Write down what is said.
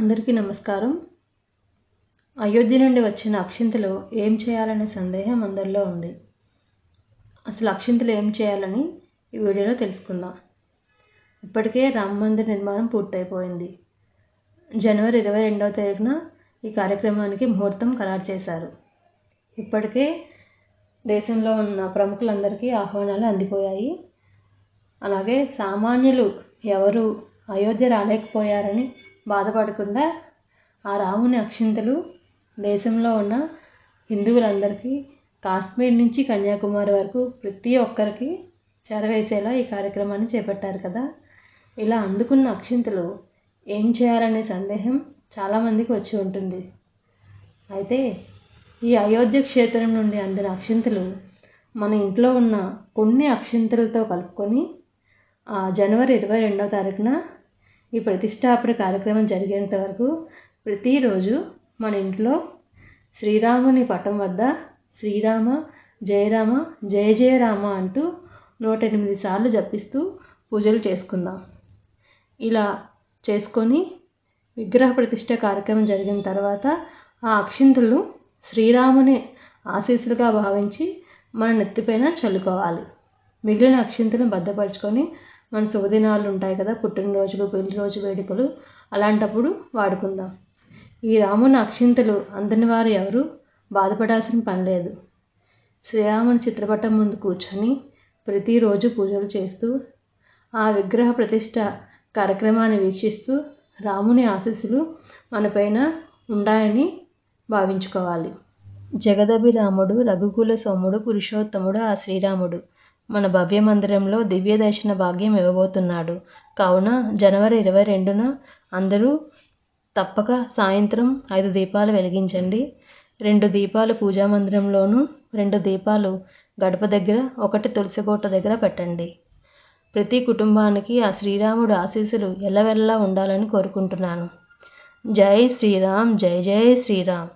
అందరికీ నమస్కారం. అయోధ్య నుండి వచ్చిన అక్షింతలు ఏం చేయాలనే సందేహం అందరిలో ఉంది. అసలు అక్షింతలు ఏం చేయాలని ఈ వీడియోలో తెలుసుకుందాం. ఇప్పటికే రామ మందిర నిర్మాణం పూర్తయిపోయింది. జనవరి 22వ తారీఖున ఈ కార్యక్రమానికి ముహూర్తం ఖరారు చేశారు. ఇప్పటికే దేశంలో ఉన్న ప్రముఖులందరికీ ఆహ్వానాలు అందిపోయాయి. అలాగే సామాన్యులు ఎవరు అయోధ్య రాలేకపోయారని బాధపడకుండా ఆ రాముని అక్షింతలు దేశంలో ఉన్న హిందువులందరికీ కాశ్మీర్ నుంచి కన్యాకుమారి వరకు ప్రతి ఒక్కరికి చేరవేసేలా ఈ కార్యక్రమాన్ని చేపట్టారు కదా. ఇలా అందుకున్న అక్షింతలు ఏం చేయాలనే సందేహం చాలామందికి వచ్చి ఉంటుంది. అయితే ఈ అయోధ్య క్షేత్రం నుండి అందిన అక్షింతలు మన ఇంట్లో ఉన్న కొన్ని అక్షింతలతో కలుపుకొని జనవరి 22వ తారీఖున ఈ ప్రతిష్టాపన కార్యక్రమం జరిగేంత వరకు ప్రతిరోజు మన ఇంట్లో శ్రీరాముని పటం వద్ద శ్రీరామ జయరామ జయ జయ రామ అంటూ 108 సార్లు జపిస్తూ పూజలు చేసుకుందాం. ఇలా చేసుకొని విగ్రహ ప్రతిష్ట కార్యక్రమం జరిగిన తర్వాత ఆ అక్షింతలు శ్రీరాముని ఆశీస్సులుగా భావించి మన నెత్తిపైన చల్లుకోవాలి. మిగిలిన అక్షింతలను భద్రపరుచుకొని మన శుభదినాలు ఉంటాయి కదా, పుట్టినరోజులు, పెళ్లిరోజు వేడుకలు, అలాంటప్పుడు వాడుకుందాం. ఈ రాముని అక్షింతలు అందని వారు ఎవరు బాధపడాల్సిన పని లేదు. శ్రీరాముని చిత్రపటం ముందు కూర్చొని ప్రతిరోజు పూజలు చేస్తూ ఆ విగ్రహ ప్రతిష్ట కార్యక్రమాన్ని వీక్షిస్తూ రాముని ఆశీస్సులు మనపైన ఉండాలని భావించుకోవాలి. జగదభిరాముడు రఘుకుల సోముడు పురుషోత్తముడు ఆ శ్రీరాముడు మన భవ్య మందిరంలో దివ్య దర్శన భాగ్యం ఇవ్వబోతున్నాడు. కావున జనవరి 22న అందరూ తప్పక సాయంత్రం 5 దీపాలు వెలిగించండి. 2 దీపాలు పూజా మందిరంలోనూ, 2 దీపాలు గడప దగ్గర, 1 తులసికోట దగ్గర పెట్టండి. ప్రతి కుటుంబానికి ఆ శ్రీరాముడు ఆశీస్సులు ఎల్లవెల్లా ఉండాలని కోరుకుంటున్నాను. జై శ్రీరామ్, జై జై శ్రీరామ్.